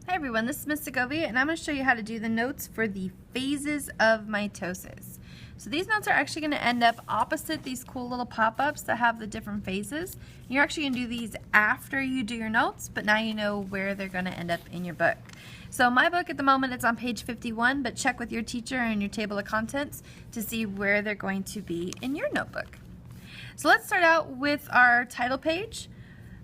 Hi everyone, this is Miss Segovia and I'm going to show you how to do the notes for the phases of mitosis. So these notes are actually going to end up opposite these cool little pop-ups that have the different phases. You're actually going to do these after you do your notes, but now you know where they're going to end up in your book. So my book at the moment it's on page 51, but check with your teacher and your table of contents to see where they're going to be in your notebook. So let's start out with our title page.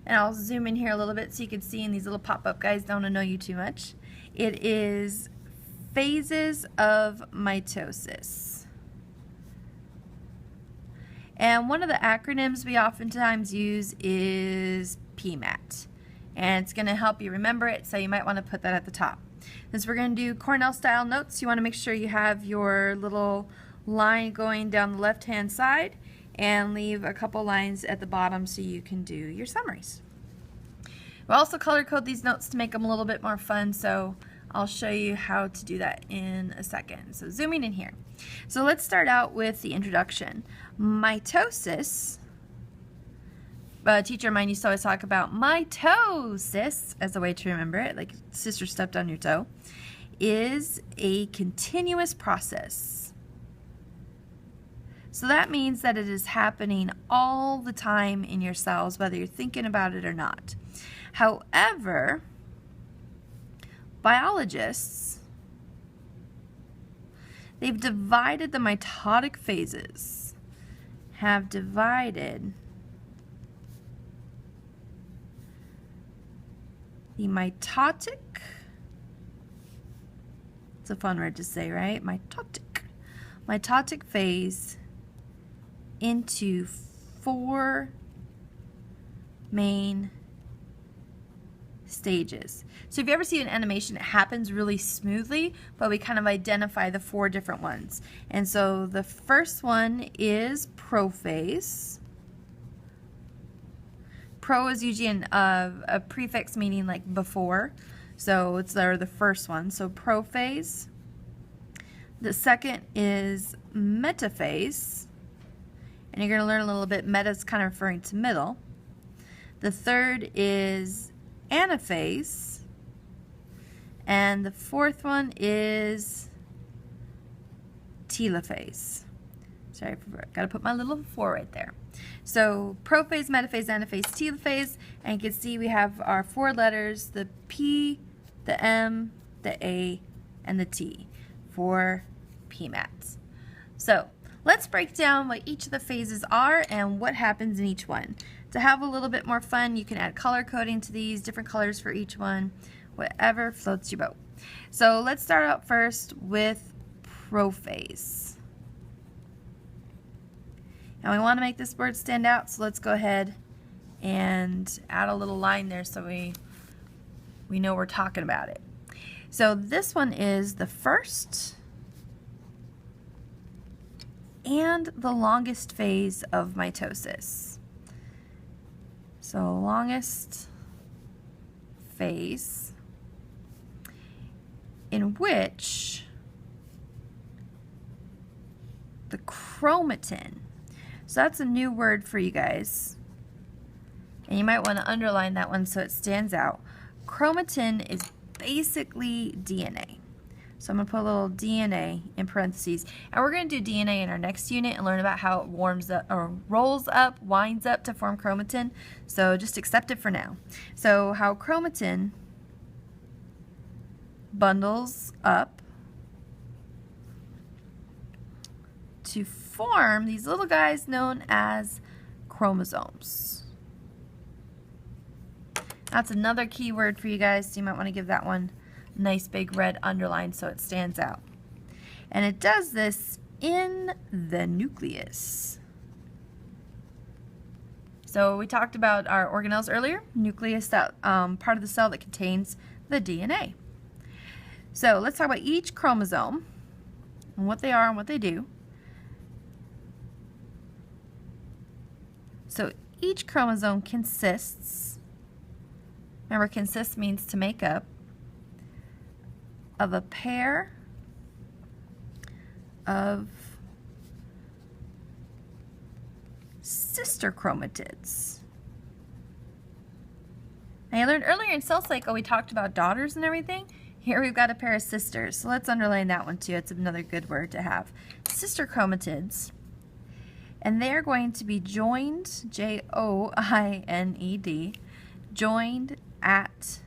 And I'll zoom in here a little bit so you can see, and these little pop-up guys don't annoy you too much. It is Phases of Mitosis. And one of the acronyms we oftentimes use is PMAT. And it's going to help you remember it, so you might want to put that at the top. Since we're going to do Cornell-style notes, you want to make sure you have your little line going down the left-hand side and leave a couple lines at the bottom so you can do your summaries. We'll also color code these notes to make them a little bit more fun, so I'll show you how to do that in a second. So zooming in here. So let's start out with the introduction. Mitosis, teacher of mine used to always talk about mitosis as a way to remember it, like sister stepped on your toe, is a continuous process. So that means that it is happening all the time in your cells, whether you're thinking about it or not. However, biologists, they've divided the mitotic phases, have divided the mitotic, it's a fun word to say, right? Mitotic phase into 4 main stages. So if you ever see an animation, it happens really smoothly, but we kind of identify the 4 different ones. And so the first one is prophase. Pro is usually a prefix meaning like before, so it's the first one. So prophase. The second is metaphase. And you're going to learn a little bit, meta is kind of referring to middle. The third is anaphase. And the fourth one is telophase. Sorry, got to put my little 4 right there. So prophase, metaphase, anaphase, telophase. And you can see we have our 4 letters, the P, the M, the A, and the T for PMATs. So let's break down what each of the phases are and what happens in each one. To have a little bit more fun, you can add color coding to these, different colors for each one, whatever floats your boat. So let's start out first with prophase. And we want to make this word stand out, so let's go ahead and add a little line there so we know we're talking about it. So this one is the first and the longest phase of mitosis. So longest phase in which the chromatin, so that's a new word for you guys, and you might want to underline that one so it stands out. Chromatin is basically DNA. So I'm going to put a little DNA in parentheses. And we're going to do DNA in our next unit and learn about how it warms up or rolls up, winds up to form chromatin. So just accept it for now. So how chromatin bundles up to form these little guys known as chromosomes. That's another key word for you guys, so you might want to give that one nice big red underline so it stands out. And it does this in the nucleus. So we talked about our organelles earlier, nucleus, that part of the cell that contains the DNA. So let's talk about each chromosome and what they are and what they do. So each chromosome consists, remember consist means to make up, of a pair of sister chromatids. Now you learned earlier in cell cycle we talked about daughters and everything. Here we've got a pair of sisters. So let's underline that one too. It's another good word to have. Sister chromatids. And they're going to be joined, J-O-I-N-E-D, joined at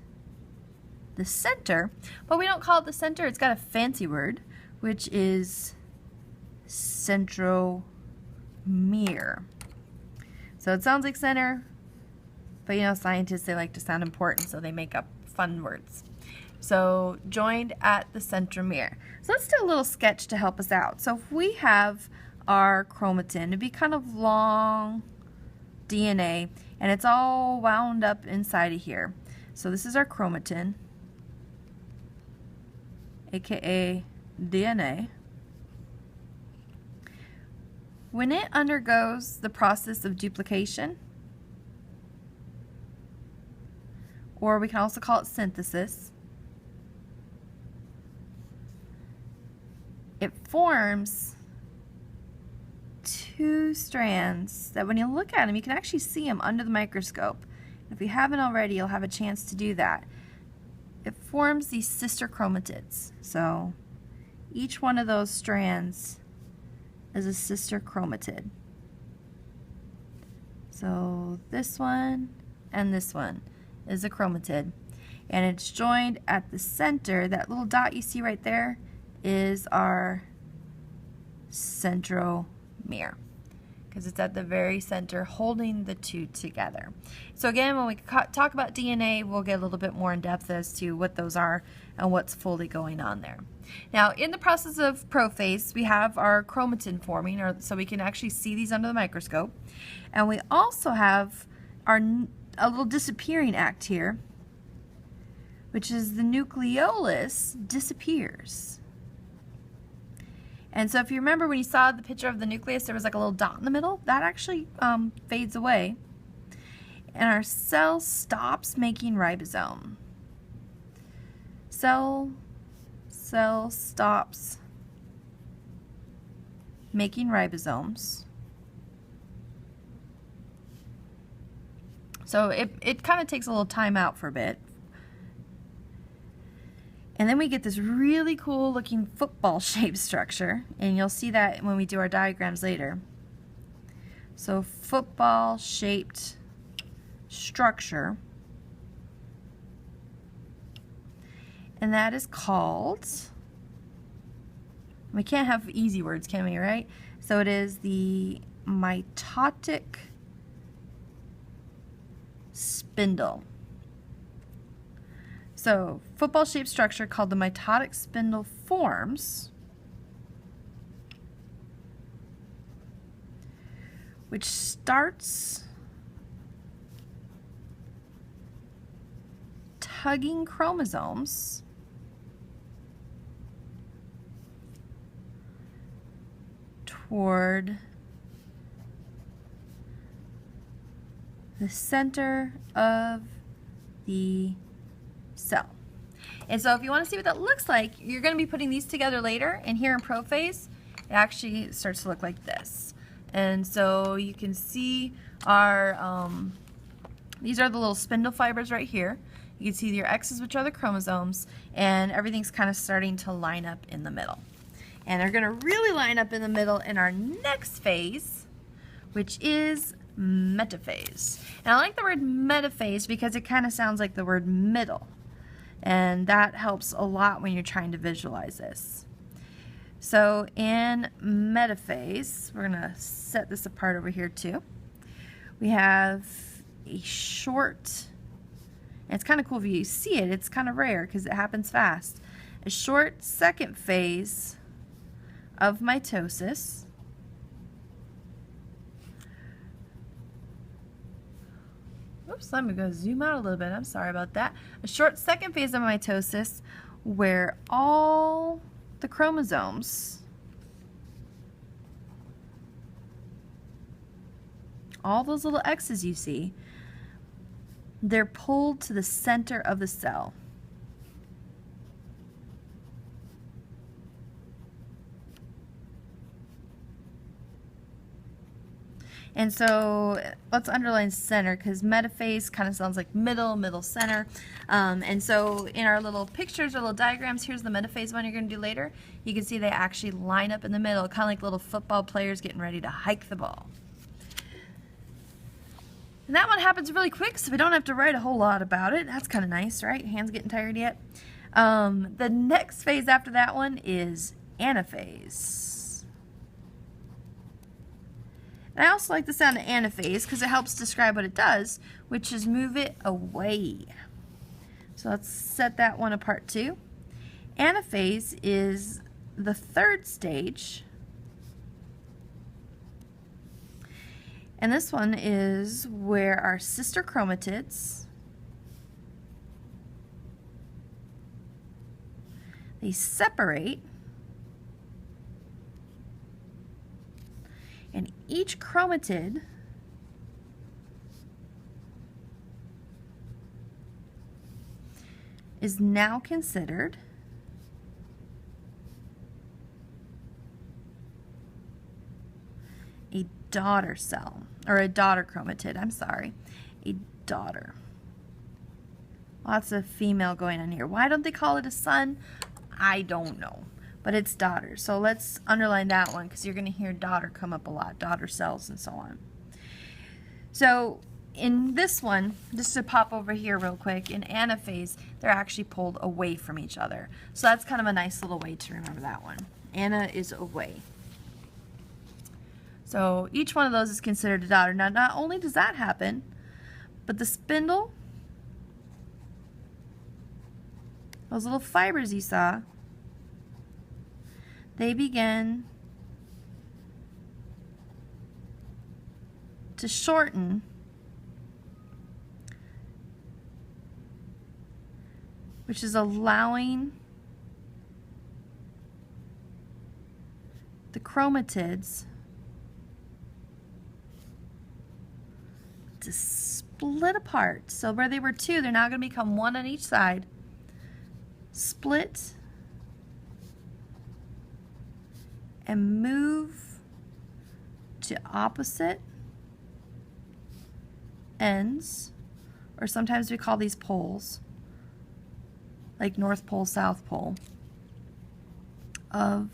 the center. But we don't call it the center. It's got a fancy word, which is centromere. So it sounds like center, but you know, scientists, they like to sound important, so they make up fun words. So joined at the centromere. So let's do a little sketch to help us out. So if we have our chromatin, it'd be kind of long DNA, and it's all wound up inside of here. So this is our chromatin, aka DNA. When it undergoes the process of duplication, or we can also call it synthesis, it forms two strands that when you look at them, you can actually see them under the microscope. If you haven't already, you'll have a chance to do that. It forms these sister chromatids. So each one of those strands is a sister chromatid. So this one and this one is a chromatid. And it's joined at the center. That little dot you see right there is our centromere, because it's at the very center holding the two together. So again, when we talk about DNA, we'll get a little bit more in depth as to what those are and what's fully going on there. Now, in the process of prophase, we have our chromatin forming, so we can actually see these under the microscope. And we also have a little disappearing act here, which is the nucleolus disappears. And so if you remember when you saw the picture of the nucleus, there was like a little dot in the middle. That actually fades away. And our cell stops making ribosome. Cell stops making ribosomes. So it kind of takes a little time out for a bit. And then we get this really cool looking football shaped structure, and you'll see that when we do our diagrams later. So football shaped structure, and that is called, we can't have easy words, can we, right? So it is the mitotic spindle. So, football-shaped structure called the mitotic spindle forms, which starts tugging chromosomes toward the center of the cell. And so if you want to see what that looks like, you're going to be putting these together later, and here in prophase it actually starts to look like this. And so you can see our these are the little spindle fibers right here. You can see your X's, which are the chromosomes, and everything's kind of starting to line up in the middle. And they're going to really line up in the middle in our next phase, which is metaphase. And I like the word metaphase because it kind of sounds like the word middle. And that helps a lot when you're trying to visualize this. So in metaphase, we're going to set this apart over here too. We have a short, and it's kind of cool if you see it, it's kind of rare because it happens fast. A short second phase of mitosis. Oops, let me go zoom out a little bit. I'm sorry about that. A short second phase of mitosis where all the chromosomes, all those little X's you see, they're pulled to the center of the cell. And so let's underline center, because metaphase kind of sounds like middle, center. And so in our little pictures or little diagrams, here's the metaphase one you're going to do later. You can see they actually line up in the middle, kind of like little football players getting ready to hike the ball. And that one happens really quick, so we don't have to write a whole lot about it. That's kind of nice, right? Hands getting tired yet? The next phase after that one is anaphase. And I also like the sound of anaphase because it helps describe what it does, which is move it away. So let's set that one apart too. Anaphase is the third stage. And this one is where our sister chromatids, they separate, and each chromatid is now considered a daughter cell, or a daughter chromatid, I'm sorry, a daughter. Lots of female going on here. Why don't they call it a son? I don't know, but it's daughter. So let's underline that one because you're going to hear daughter come up a lot, daughter cells and so on. So in this one, just to pop over here real quick, in anaphase, they're actually pulled away from each other. So that's kind of a nice little way to remember that one. Ana is away. So each one of those is considered a daughter. Now, not only does that happen, but the spindle, those little fibers you saw, they begin to shorten which is allowing the chromatids to split apart. So where they were two, they're now going to become one on each side. Split and move to opposite ends, or sometimes we call these poles, like North Pole, South Pole of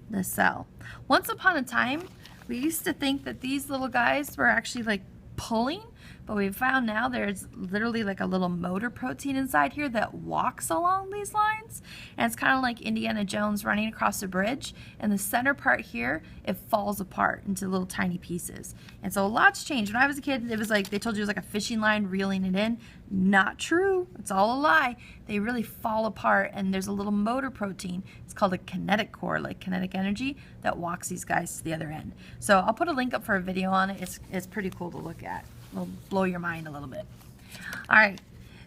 the cell. Once upon a time, we used to think that these little guys were actually like pulling, but we've found now there's literally like a little motor protein inside here that walks along these lines, and it's kind of like Indiana Jones running across a bridge, and the center part here, it falls apart into little tiny pieces. And so a lot's changed. When I was a kid, it was like they told you it was like a fishing line reeling it in. Not true. It's all a lie. They really fall apart, and there's a little motor protein. It's called a kinetic core, like kinetic energy, that walks these guys to the other end. So I'll put a link up for a video on it. It's pretty cool to look at. It'll blow your mind a little bit. All right,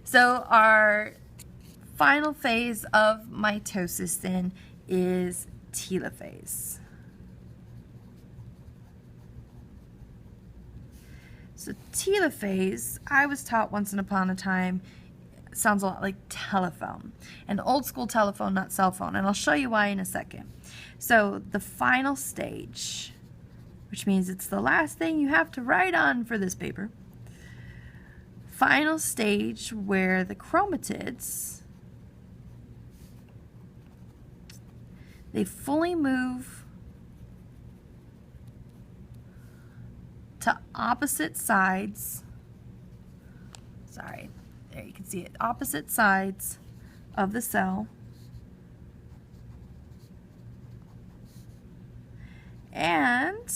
so our final phase of mitosis then is telophase. So telophase, I was taught once upon a time, sounds a lot like telephone. An old school telephone, not cell phone, and I'll show you why in a second. So the final stage, which means it's the last thing you have to write on for this paper. Final stage where the chromatids, they fully move to opposite sides. Sorry, there you can see it. Opposite sides of the cell. And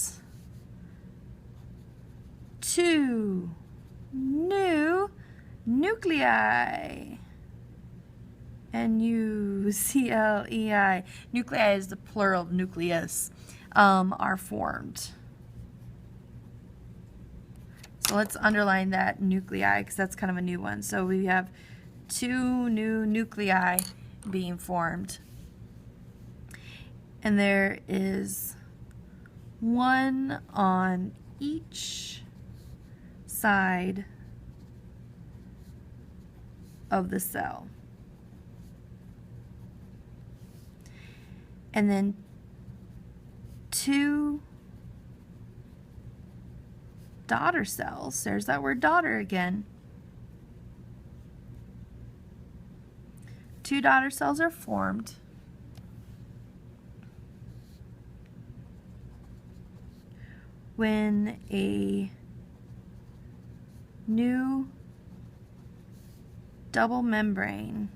two new nuclei. N-U-C-L-E-I. Nuclei is the plural of nucleus, are formed. So let's underline that nuclei because that's kind of a new one. So we have two new nuclei being formed. And there is one on each side of the cell. And then two daughter cells. There's that word daughter again. 2 daughter cells are formed. When a new double membrane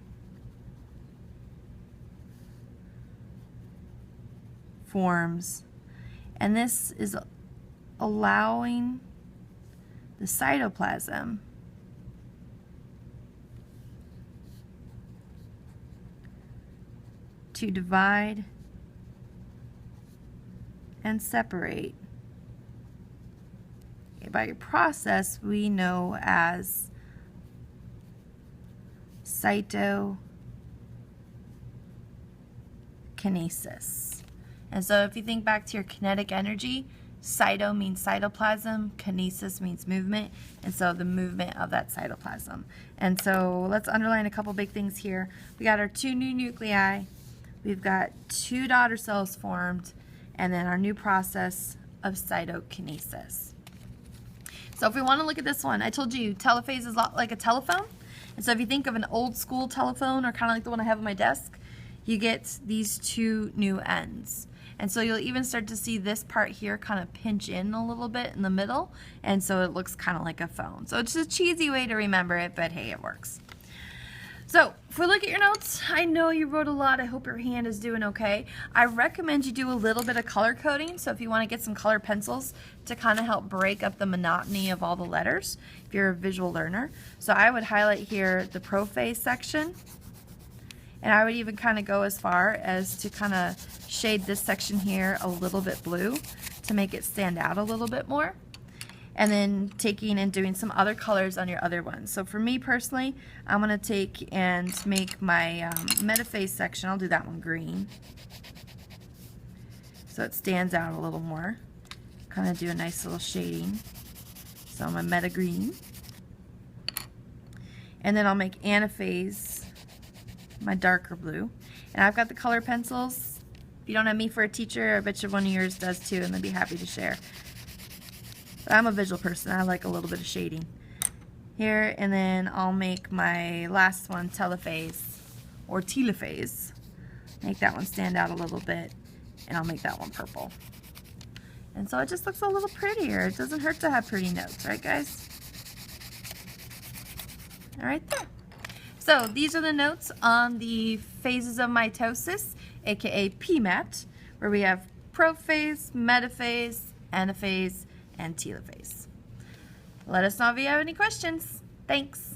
forms, and this is allowing the cytoplasm to divide and separate by a process we know as cytokinesis. And so if you think back to your kinetic energy, cyto means cytoplasm, kinesis means movement, and so the movement of that cytoplasm. And so let's underline a couple big things here. We got our 2 new nuclei, we've got 2 daughter cells formed, and then our new process of cytokinesis. So if we want to look at this one, I told you telophase is like a telephone. And so if you think of an old school telephone, or kind of like the one I have on my desk, you get these 2 new ends. And so you'll even start to see this part here kind of pinch in a little bit in the middle, and so it looks kind of like a phone. So it's a cheesy way to remember it, but hey, it works. So if we look at your notes, I know you wrote a lot. I hope your hand is doing okay. I recommend you do a little bit of color coding. So if you want to get some color pencils to kind of help break up the monotony of all the letters, if you're a visual learner. So I would highlight here the Prophase section. And I would even kind of go as far as to kind of shade this section here a little bit blue to make it stand out a little bit more. And then taking and doing some other colors on your other ones. So for me personally, I'm going to take and make my Metaphase section, I'll do that one green, so it stands out a little more. Kind of do a nice little shading. So I'm a meta green. And then I'll make Anaphase my darker blue. And I've got the color pencils. If you don't have me for a teacher, I bet you one of yours does too, and I'd be happy to share. But I'm a visual person. I like a little bit of shading here, and then I'll make my last one Telophase or Telophase. Make that one stand out a little bit, and I'll make that one purple. And so it just looks a little prettier. It doesn't hurt to have pretty notes, right guys? All right there. So these are the notes on the phases of mitosis, aka PMET, where we have prophase, metaphase, anaphase, and telophase. Let us know if you have any questions. Thanks.